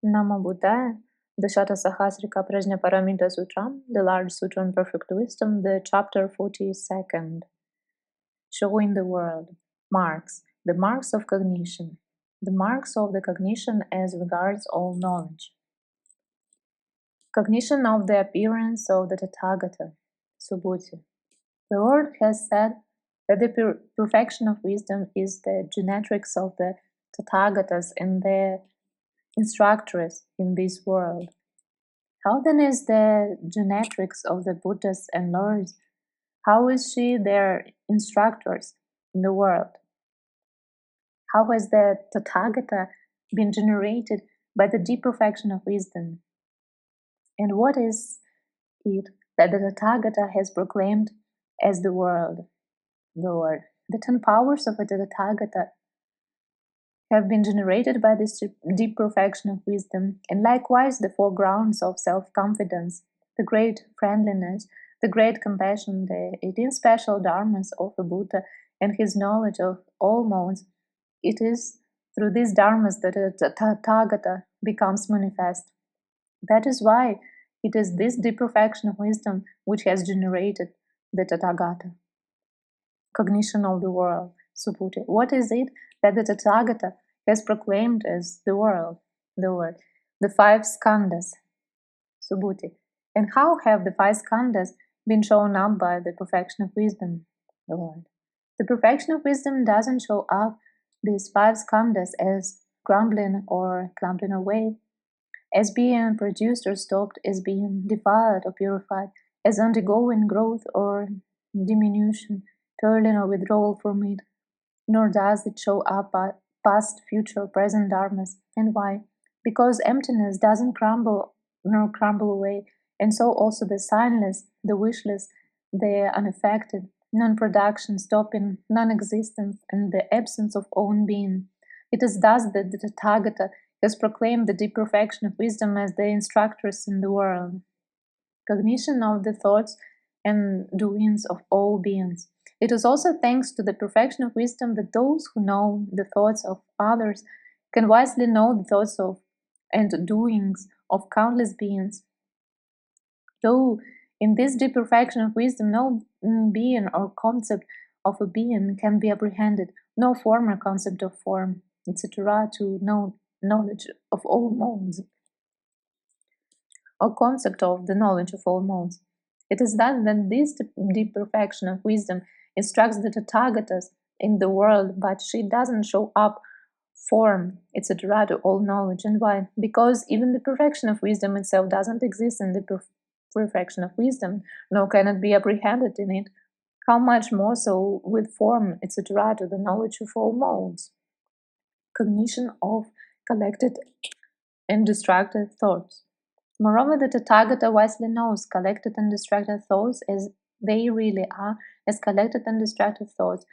Namo Buddhaya, the Satasahasrika Prajnaparamita Sutram, the large sutra on perfect wisdom, the chapter 42nd. Showing the world. Marks. The marks of cognition. The marks of the cognition as regards all knowledge. Cognition of the appearance of the Tathagata. Subhuti. The Lord has said that the perfection of wisdom is the genetrix of the Tathagatas and the instructress in this world. How then is the genetrix of the Buddhas and Lords? How is she their instructors in the world? How has the Tathagata been generated by the deep perfection of wisdom? And what is it that the Tathagata has proclaimed as the world, the Lord? The 10 powers of the Tathagata have been generated by this deep perfection of wisdom, and likewise the 4 grounds of self-confidence, the great friendliness, the great compassion, the 18 special dharmas of the Buddha, and his knowledge of all modes. It is through these dharmas that the Tathagata becomes manifest. That is why it is this deep perfection of wisdom which has generated the Tathagata. Cognition of the world. Subhuti. What is it that the Tathagata has proclaimed as the world, the word? The 5 skandhas. Subhuti. And how have the 5 skandhas been shown up by the perfection of wisdom, the Lord? The perfection of wisdom doesn't show up these 5 skandhas as crumbling or clumping away, as being produced or stopped, as being defiled or purified, as undergoing growth or diminution, turning or withdrawal from it, nor does it show up past, future, present dharmas. And why? Because emptiness doesn't crumble nor crumble away, and so also the signless, the wishless, the unaffected, non-production, stopping, non-existence, and the absence of own being. It is thus that the Tathagata has proclaimed the deep perfection of wisdom as the instructress in the world. Cognition of the thoughts and doings of all beings. It is also thanks to the perfection of wisdom that those who know the thoughts of others can wisely know the thoughts of and doings of countless beings. Though in this deep perfection of wisdom no being or concept of a being can be apprehended, no form or concept of form, etc., to know knowledge of all modes, or concept of the knowledge of all modes. It is thus that this deep perfection of wisdom instructs the Tathagatas in the world, but she doesn't show up form, etc., to all knowledge. And why? Because even the perfection of wisdom itself doesn't exist in the perfection of wisdom, nor can it be apprehended in it. How much more so with form, etc., to the knowledge of all modes? Cognition of collected and distracted thoughts. Moreover, the Tathagata wisely knows collected and distracted thoughts as they really are, as collected and distracted thoughts,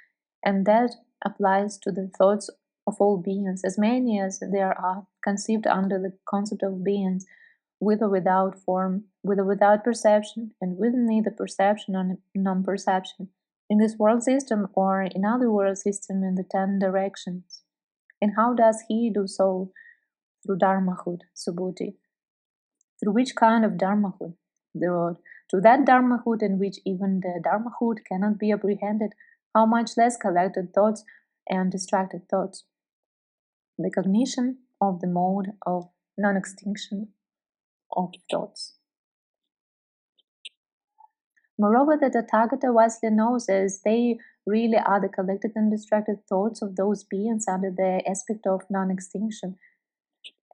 and that applies to the thoughts of all beings, as many as there are conceived under the concept of beings, with or without form, with or without perception, and with neither perception nor non-perception, in this world system or in other world system in the 10 directions. And how does he do so? Through Dharmahood, Subhuti. Through which kind of Dharmahood? The road. To that Dharmahood in which even the Dharmahood cannot be apprehended, how much less collected thoughts and distracted thoughts. The cognition of the mode of non-extinction of thoughts. Moreover, the Tathagata wisely knows as they really are the collected and distracted thoughts of those beings under the aspect of non-extinction.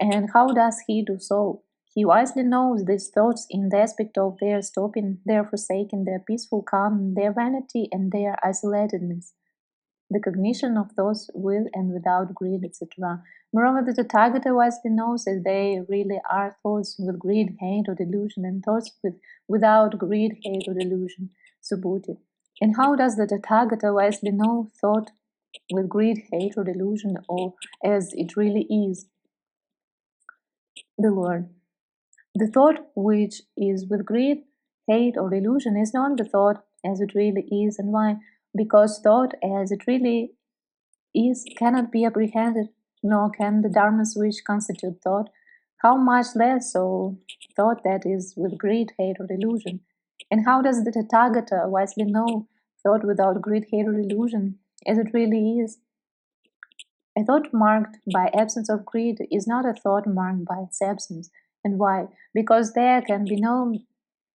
And how does he do so? He wisely knows these thoughts in the aspect of their stopping, their forsaking, their peaceful calm, their vanity, and their isolatedness. The cognition of thoughts with and without greed, etc. Moreover, the Tathagata wisely knows that they really are thoughts with greed, hate, or delusion, and thoughts without greed, hate, or delusion, Subhuti. And how does the Tathagata wisely know thought with greed, hate, or delusion, or as it really is? The Lord. The thought which is with greed, hate, or delusion is not the thought as it really is. And why? Because thought as it really is cannot be apprehended, nor can the dharmas which constitute thought, How much less so thought that is with greed, hate, or illusion? And how does the Tathagata wisely know thought without greed, hate, or illusion, as it really is? A thought marked by absence of greed is not a thought marked by its absence. And why? Because there can be no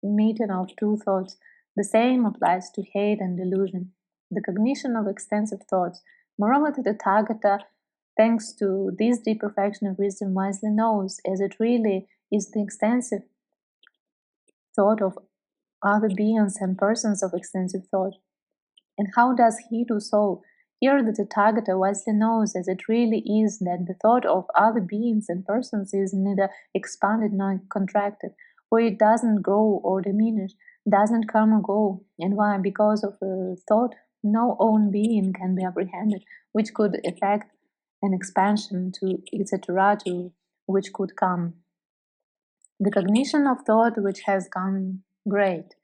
meeting of two thoughts. The same applies to hate and delusion. The cognition of extensive thoughts. Moreover, the Tathagata, thanks to this deep perfection of wisdom, wisely knows, as it really is, the extensive thought of other beings and persons of extensive thought. And how does he do so? Here the Tathagata wisely knows, as it really is, that the thought of other beings and persons is neither expanded nor contracted, for it doesn't grow or diminish, doesn't come or go. And why? Because of a thought no own being can be apprehended, which could effect an expansion to etc. to which could come. The cognition of thought which has gone great.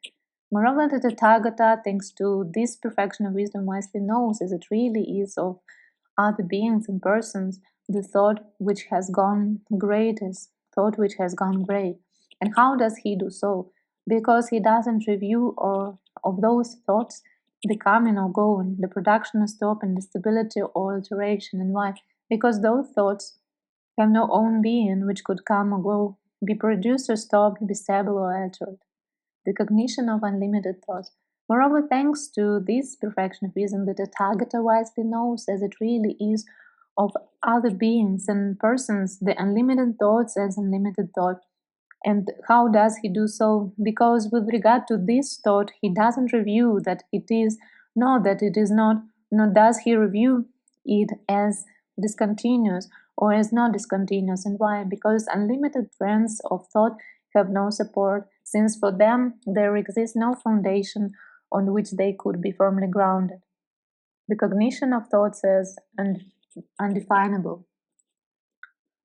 Moreover, the Tathagata, thanks to this perfection of wisdom, wisely knows, as it really is, of other beings and persons, the thought which has gone great is thought which has gone great. And how does he do so? Because he doesn't review or of those thoughts the coming or going, the production or stop, and the stability or alteration. And why? Because those thoughts have no own being which could come or go, be produced or stopped, be stable or altered. The cognition of unlimited thoughts. Moreover, thanks to this perfection of wisdom, the Tathagata wisely knows, as it really is, of other beings and persons the unlimited thoughts as unlimited thought. And how does he do so? Because with regard to this thought, he doesn't review that it is, nor that it is not, nor does he review it as discontinuous or as not discontinuous. And why? Because unlimited trends of thought have no support, since for them there exists no foundation on which they could be firmly grounded. The cognition of thoughts as undefinable.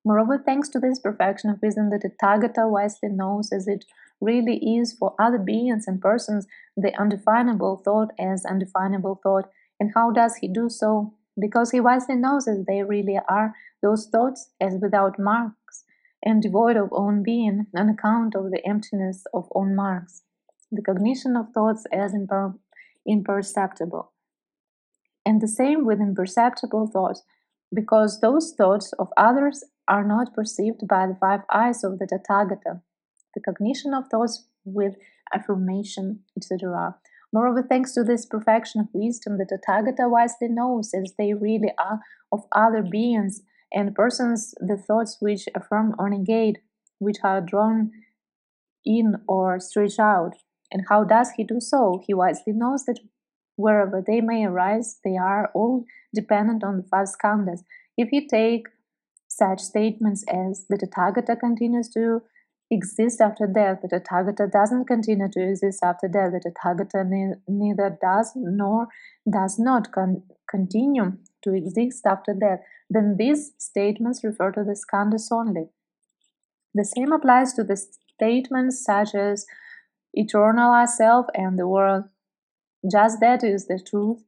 Moreover, thanks to this perfection of wisdom, the Tathagata wisely knows, as it really is, for other beings and persons, the undefinable thought as undefinable thought. And how does he do so? Because he wisely knows, as they really are, those thoughts as without marks and devoid of own being, on account of the emptiness of own marks. The cognition of thoughts as imperceptible. And the same with imperceptible thoughts, because those thoughts of others are not perceived by the five eyes of the Tathagata. The cognition of thoughts with affirmation, etc. Moreover, thanks to this perfection of wisdom, the Tathagata wisely knows, as they really are, of other beings and persons the thoughts which affirm or negate, which are drawn in or stretch out. And how does he do so? He wisely knows that wherever they may arise, they are all dependent on the five skandhas. If he take such statements as the Tathagata continues to exist after death, the Tathagata doesn't continue to exist after death, the Tathagata neither does nor does not continue to exist after death, then these statements refer to the skandhas only. The same applies to the statements such as eternal ourself and the world. Just that is the truth.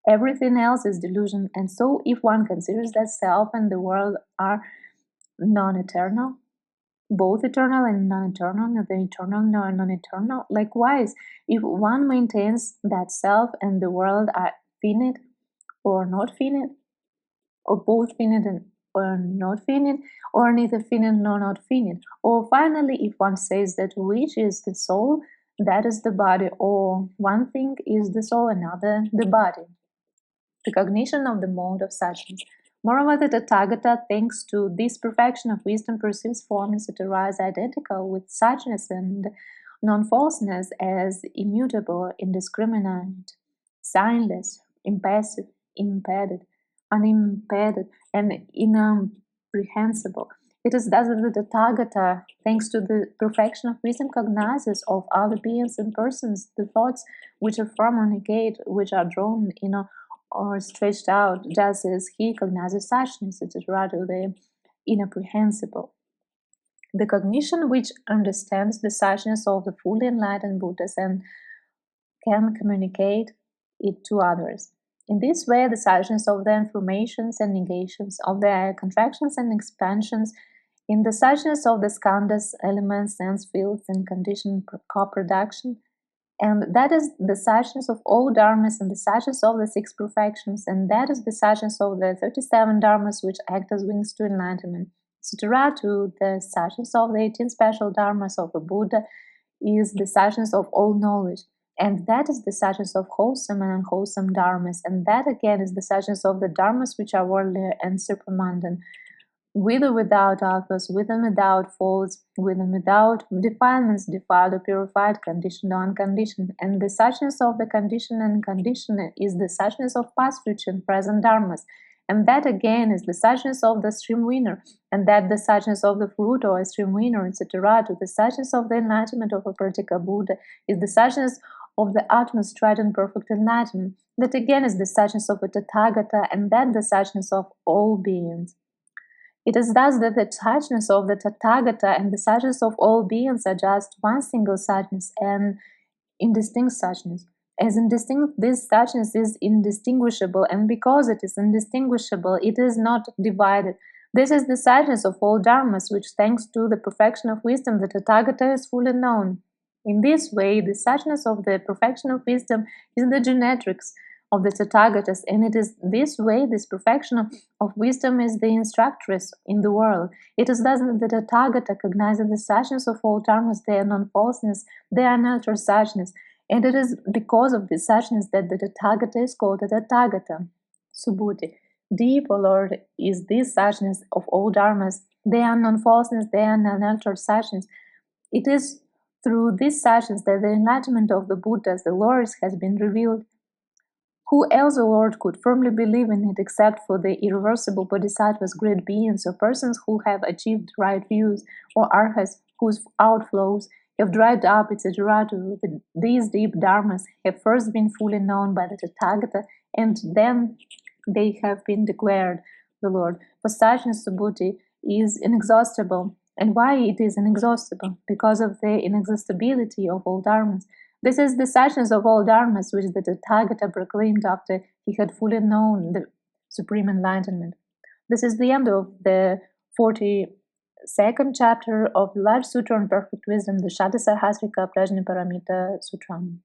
Everything else is delusion. And so, if one considers that self and the world are non eternal, both eternal and non eternal, neither eternal nor non eternal, likewise, if one maintains that self and the world are finite or not finite, or both finite and or not finite, or neither finite nor not finite, or finally, if one says that which is the soul, that is the body, or one thing is the soul, another the body. The cognition of the mode of suchness. Moreover, the Tathagata, thanks to this perfection of wisdom, perceives forms that arise identical with suchness and non-falseness as immutable, indiscriminate, signless, impassive, impeded, unimpeded, and incomprehensible. It is thus that the Tathagata, thanks to the perfection of wisdom, cognizes of other beings and persons the thoughts which affirm or negate, which are drawn in or stretched out, just as he cognizes suchness, etc., to the inapprehensible. The cognition which understands the suchness of the fully enlightened Buddhas and can communicate it to others. In this way, the suchness of their informations and negations, of their contractions and expansions, In the suchness of the skandhas, elements, sense fields, and conditioned co-production, and that is the suchness of all dharmas and the suchness of the six perfections, and that is the suchness of the 37 dharmas which act as wings to enlightenment. Sutaratu, the suchness of the 18 special dharmas of the Buddha, is the suchness of all knowledge, and that is the suchness of wholesome and unwholesome dharmas, and that again is the suchness of the dharmas which are worldly and supramundane, with or without authors, with and without faults, with and without defilements, defiled or purified, conditioned or unconditioned. And the suchness of the conditioned and conditioned is the suchness of past, future, and present dharmas. And that again is the suchness of the stream winner, and that the suchness of the fruit or a stream winner, etc. To the suchness of the enlightenment of a particular Buddha is the suchness of the utmost strident perfect enlightenment. That again is the suchness of a Tathagata, and that the suchness of all beings. It is thus that the suchness of the Tathagata and the suchness of all beings are just one single suchness and indistinct suchness. As indistinct, this suchness is indistinguishable, and because it is indistinguishable, it is not divided. This is the suchness of all dharmas, which, thanks to the perfection of wisdom, the Tathagata is fully known. In this way, the suchness of the perfection of wisdom is the genetrix of the Tathagatas, and it is this way, this perfection of wisdom is the instructress in the world. It is thus that the Tathagata cognizes the suchness of all dharmas, their non-falseness, their unaltered suchness, and it is because of this suchness that the Tathagata is called a Tathagata. Subhuti. Deep, O Lord, is this suchness of all dharmas, their non-falseness, their unaltered suchness. It is through this suchness that the enlightenment of the Buddhas, the Lords, has been revealed. Who else, O Lord, could firmly believe in it except for the irreversible bodhisattvas, great beings, or persons who have achieved right views, or arhats whose outflows have dried up, etc. These deep dharmas have first been fully known by the Tathagata, and then they have been declared the Lord. For suchness, Subhuti, is inexhaustible. And why it is inexhaustible? Because of the inexhaustibility of all dharmas. This is the suchness of all dharmas which the Tathagata proclaimed after he had fully known the supreme enlightenment. This is the end of the 42nd chapter of the large sutra on perfect wisdom, the Satasahasrika Prajnaparamita Sutram.